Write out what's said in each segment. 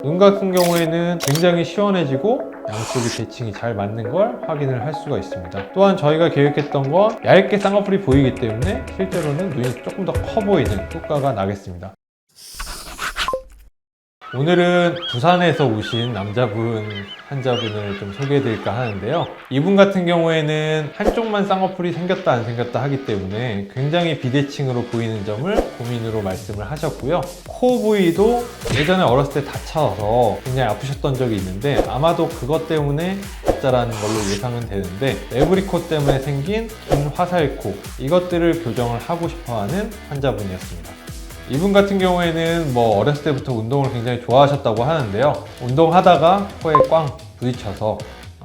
눈 같은 경우에는 굉장히 시원해지고 양쪽이 대칭이 잘 맞는 걸 확인을 할 수가 있습니다. 또한 저희가 계획했던 건 얇게 쌍꺼풀이 보이기 때문에 실제로는 눈이 조금 더 커 보이는 효과가 나겠습니다. 오늘은 부산에서 오신 남자분 환자분을 좀 소개해 드릴까 하는데요. 이분 같은 경우에는 한쪽만 쌍꺼풀이 생겼다 안 생겼다 하기 때문에 굉장히 비대칭으로 보이는 점을 고민으로 말씀을 하셨고요. 코 부위도 예전에 어렸을 때 다쳐서 굉장히 아프셨던 적이 있는데 아마도 그것 때문에 가짜라는 걸로 예상은 되는데 매부리코 때문에 생긴 긴 화살코, 이것들을 교정을 하고 싶어하는 환자분이었습니다. 이분 같은 경우에는 어렸을 때부터 운동을 굉장히 좋아하셨다고 하는데요. 운동하다가 코에 꽝 부딪혀서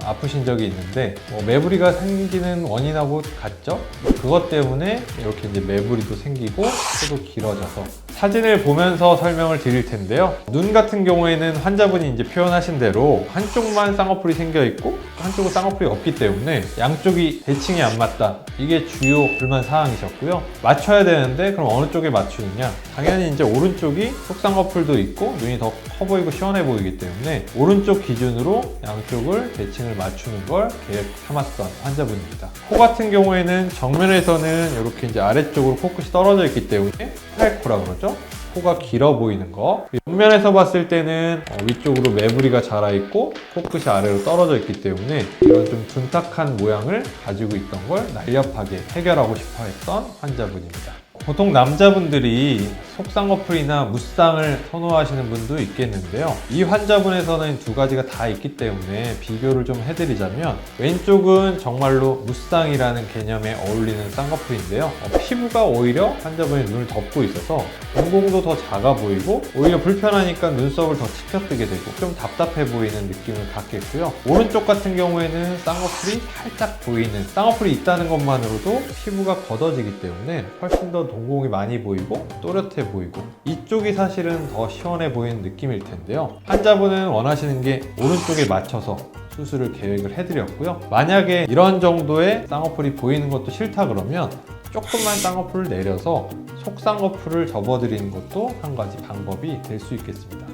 아프신 적이 있는데 매부리가 생기는 원인하고 같죠? 그것 때문에 이렇게 이제 매부리도 생기고 코도 길어져서 사진을 보면서 설명을 드릴 텐데요. 눈 같은 경우에는 환자분이 이제 표현하신 대로 한쪽만 쌍꺼풀이 생겨 있고 한쪽은 쌍꺼풀이 없기 때문에 양쪽이 대칭이 안 맞다. 이게 주요 불만 사항이셨고요. 맞춰야 되는데 그럼 어느 쪽에 맞추느냐? 당연히 이제 오른쪽이 속쌍꺼풀도 있고 눈이 더 커 보이고 시원해 보이기 때문에 오른쪽 기준으로 양쪽을 대칭을 맞추는 걸 계획 삼았던 환자분입니다. 코 같은 경우에는 정면에서는 이렇게 이제 아래쪽으로 코끝이 떨어져 있기 때문에 화살코라 그러죠. 코가 길어 보이는 거. 정면에서 봤을 때는 위쪽으로 매부리가 자라있고 코끝이 아래로 떨어져 있기 때문에 이런 좀 둔탁한 모양을 가지고 있던 걸 날렵하게 해결하고 싶어 했던 환자분입니다. 보통 남자분들이 속쌍꺼풀이나 무쌍을 선호하시는 분도 있겠는데요. 이 환자분에서는 두 가지가 다 있기 때문에 비교를 좀 해드리자면 왼쪽은 정말로 무쌍이라는 개념에 어울리는 쌍꺼풀인데요. 피부가 오히려 환자분의 눈을 덮고 있어서 동공도 더 작아 보이고 오히려 불편하니까 눈썹을 더 치켜뜨게 되고 좀 답답해 보이는 느낌을 갖겠고요. 오른쪽 같은 경우에는 쌍꺼풀이 살짝 보이는, 쌍꺼풀이 있다는 것만으로도 피부가 걷어지기 때문에 훨씬 더 동공이 많이 보이고 또렷해 보이고 이쪽이 사실은 더 시원해 보이는 느낌일 텐데요. 환자분은 원하시는 게 오른쪽에 맞춰서 수술을 계획을 해드렸고요. 만약에 이런 정도의 쌍꺼풀이 보이는 것도 싫다 그러면 조금만 쌍꺼풀을 내려서 속쌍꺼풀을 접어드리는 것도 한 가지 방법이 될 수 있겠습니다.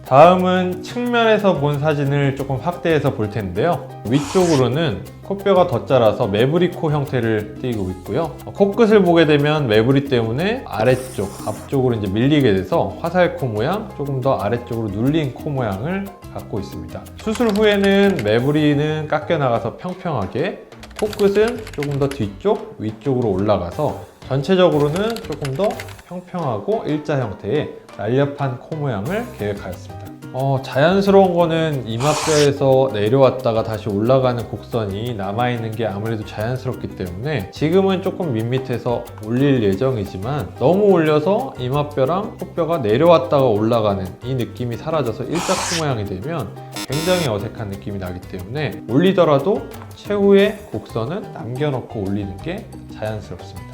다음은 측면에서 본 사진을 조금 확대해서 볼 텐데요. 위쪽으로는 코뼈가 더 자라서 매부리코 형태를 띠고 있고요. 코끝을 보게 되면 매부리 때문에 아래쪽, 앞쪽으로 이제 밀리게 돼서 화살코 모양, 조금 더 아래쪽으로 눌린 코 모양을 갖고 있습니다. 수술 후에는 매부리는 깎여 나가서 평평하게, 코끝은 조금 더 뒤쪽, 위쪽으로 올라가서 전체적으로는 조금 더 평평하고 일자 형태의 날렵한 코 모양을 계획하였습니다. 자연스러운 거는 이마뼈에서 내려왔다가 다시 올라가는 곡선이 남아있는 게 아무래도 자연스럽기 때문에 지금은 조금 밋밋해서 올릴 예정이지만 너무 올려서 이마뼈랑 코뼈가 내려왔다가 올라가는 이 느낌이 사라져서 일자 코 모양이 되면 굉장히 어색한 느낌이 나기 때문에 올리더라도 최후의 곡선은 남겨놓고 올리는 게 자연스럽습니다.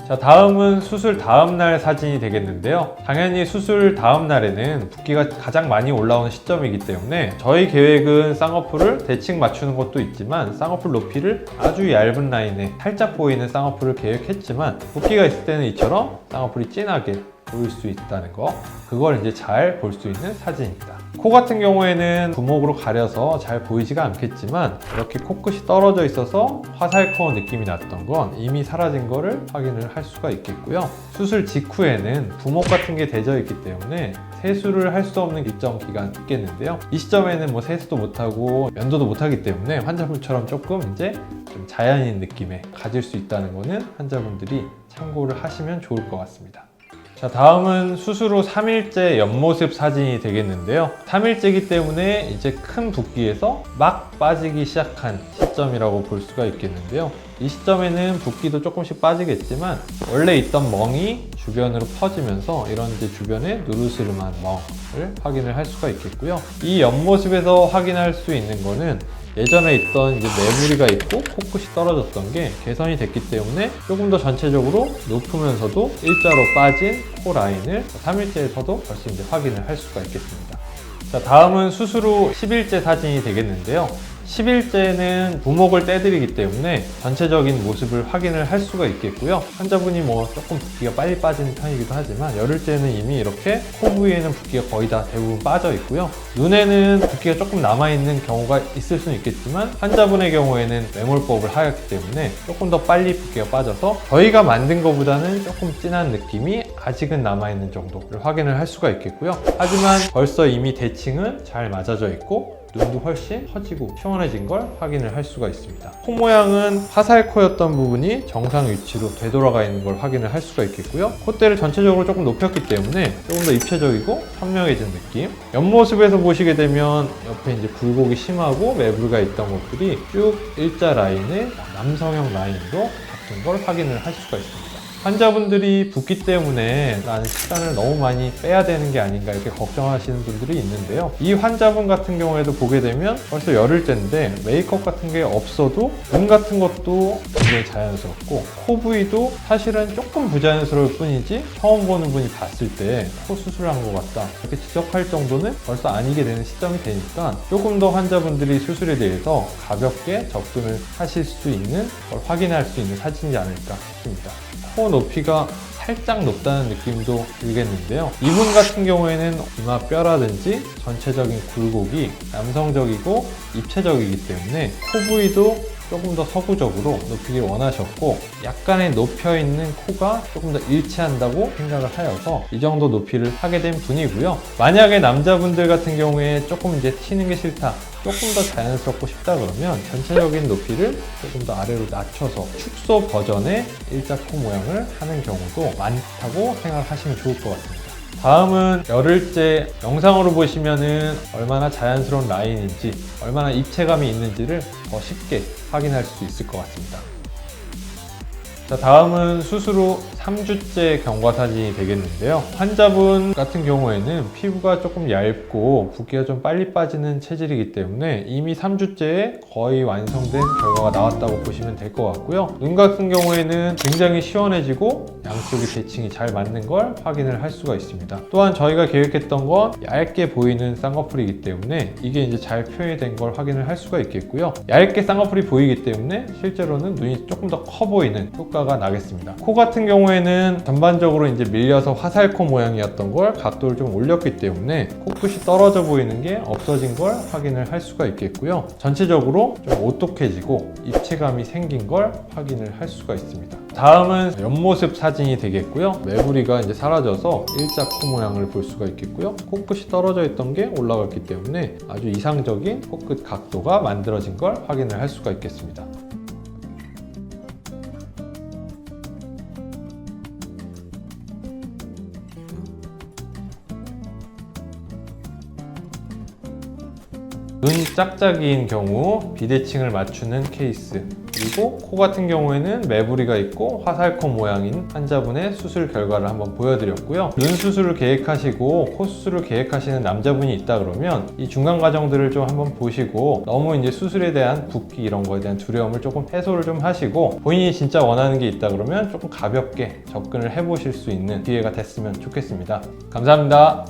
자, 다음은 수술 다음날 사진이 되겠는데요. 당연히 수술 다음날에는 붓기가 가장 많이 올라오는 시점이기 때문에 저희 계획은 쌍꺼풀을 대칭 맞추는 것도 있지만 쌍꺼풀 높이를 아주 얇은 라인에 살짝 보이는 쌍꺼풀을 계획했지만 붓기가 있을 때는 이처럼 쌍꺼풀이 진하게 보일 수 있다는 거, 그걸 이제 잘 볼 수 있는 사진입니다. 코 같은 경우에는 구멍으로 가려서 잘 보이지가 않겠지만 이렇게 코끝이 떨어져 있어서 화살코 느낌이 났던 건 이미 사라진 거를 확인을 할 수가 있겠고요. 수술 직후에는 부목 같은 게 되져 있기 때문에 세수를 할 수 없는 일정 기간 있겠는데요. 이 시점에는 세수도 못하고 면도도 못하기 때문에 환자분처럼 조금 이제 좀 자연인 느낌에 가질 수 있다는 거는 환자분들이 참고를 하시면 좋을 것 같습니다. 자, 다음은 수술 후 3일째 옆모습 사진이 되겠는데요. 3일째이기 때문에 이제 큰 붓기에서 막 빠지기 시작한 시점이라고 볼 수가 있겠는데요. 이 시점에는 붓기도 조금씩 빠지겠지만 원래 있던 멍이 주변으로 퍼지면서 이런 이제 주변에 누르스름한 멍을 확인을 할 수가 있겠고요. 이 옆모습에서 확인할 수 있는 거는 예전에 있던 이제 매부리가 있고 코끝이 떨어졌던 게 개선이 됐기 때문에 조금 더 전체적으로 높으면서도 일자로 빠진 코 라인을 3일째에서도 벌써 이제 확인을 할 수가 있겠습니다. 자, 다음은 수술 후 10일째 사진이 되겠는데요. 10일째는 부목을 떼드리기 때문에 전체적인 모습을 확인을 할 수가 있겠고요. 환자분이 뭐 조금 붓기가 빨리 빠지는 편이기도 하지만 열흘째는 이미 이렇게 코 부위에는 붓기가 거의 다 대부분 빠져 있고요. 눈에는 붓기가 조금 남아있는 경우가 있을 수는 있겠지만 환자분의 경우에는 매몰법을 하였기 때문에 조금 더 빨리 붓기가 빠져서 저희가 만든 것보다는 조금 진한 느낌이 아직은 남아있는 정도를 확인을 할 수가 있겠고요. 하지만 벌써 이미 대칭은 잘 맞아져 있고 눈도 훨씬 커지고 시원해진 걸 확인을 할 수가 있습니다. 코 모양은 화살코였던 부분이 정상 위치로 되돌아가 있는 걸 확인을 할 수가 있겠고요. 콧대를 전체적으로 조금 높였기 때문에 조금 더 입체적이고 선명해진 느낌. 옆모습에서 보시게 되면 옆에 이제 굴곡이 심하고 매부리가 있던 것들이 쭉 일자 라인의 남성형 라인으로 바뀐 걸 확인을 할 수가 있습니다. 환자분들이 붓기 때문에 나는 시간을 너무 많이 빼야 되는 게 아닌가 이렇게 걱정하시는 분들이 있는데요. 이 환자분 같은 경우에도 보게 되면 벌써 열흘째인데 메이크업 같은 게 없어도 눈 같은 것도 굉장히 자연스럽고 코 부위도 사실은 조금 부자연스러울 뿐이지 처음 보는 분이 봤을 때 코 수술한 것 같다 이렇게 지적할 정도는 벌써 아니게 되는 시점이 되니까 조금 더 환자분들이 수술에 대해서 가볍게 접근을 하실 수 있는 걸 확인할 수 있는 사진이지 않을까 싶습니다. 코 높이가 살짝 높다는 느낌도 들겠는데요. 이분 같은 경우에는 이마 뼈라든지 전체적인 굴곡이 남성적이고 입체적이기 때문에 코 부위도 조금 더 서구적으로 높이길 원하셨고 약간의 높여있는 코가 조금 더 일치한다고 생각을 하여서 이 정도 높이를 하게 된 분이고요. 만약에 남자분들 같은 경우에 조금 이제 튀는 게 싫다 조금 더 자연스럽고 싶다 그러면 전체적인 높이를 조금 더 아래로 낮춰서 축소 버전의 일자 코 모양을 하는 경우도 많다고 생각하시면 좋을 것 같습니다. 다음은 열흘째 영상으로 보시면은 얼마나 자연스러운 라인인지 얼마나 입체감이 있는지를 더 쉽게 확인할 수 있을 것 같습니다. 자, 다음은 수술 후 3주째 경과 사진이 되겠는데요. 환자분 같은 경우에는 피부가 조금 얇고 붓기가 좀 빨리 빠지는 체질이기 때문에 이미 3주째에 거의 완성된 결과가 나왔다고 보시면 될 것 같고요. 눈 같은 경우에는 굉장히 시원해지고 양쪽이 대칭이 잘 맞는 걸 확인을 할 수가 있습니다. 또한 저희가 계획했던 건 얇게 보이는 쌍꺼풀이기 때문에 이게 이제 잘 표현이 된 걸 확인을 할 수가 있겠고요. 얇게 쌍꺼풀이 보이기 때문에 실제로는 눈이 조금 더 커 보이는 효과가 나겠습니다. 코 같은 경우에는 전반적으로 이제 밀려서 화살코 모양이었던 걸 각도를 좀 올렸기 때문에 코끝이 떨어져 보이는 게 없어진 걸 확인을 할 수가 있겠고요. 전체적으로 좀 오똑해지고 입체감이 생긴 걸 확인을 할 수가 있습니다. 다음은 옆모습 사진이 되겠고요. 매부리가 이제 사라져서 일자 코 모양을 볼 수가 있겠고요. 코끝이 떨어져 있던 게 올라갔기 때문에 아주 이상적인 코끝 각도가 만들어진 걸 확인을 할 수가 있겠습니다. 눈 짝짝이인 경우 비대칭을 맞추는 케이스, 그리고 코 같은 경우에는 매부리가 있고 화살코 모양인 환자분의 수술 결과를 한번 보여드렸고요. 눈 수술을 계획하시고 코 수술을 계획하시는 남자분이 있다 그러면 이 중간 과정들을 좀 한번 보시고 너무 이제 수술에 대한 붓기 이런 거에 대한 두려움을 조금 해소를 좀 하시고 본인이 진짜 원하는 게 있다 그러면 조금 가볍게 접근을 해보실 수 있는 기회가 됐으면 좋겠습니다. 감사합니다.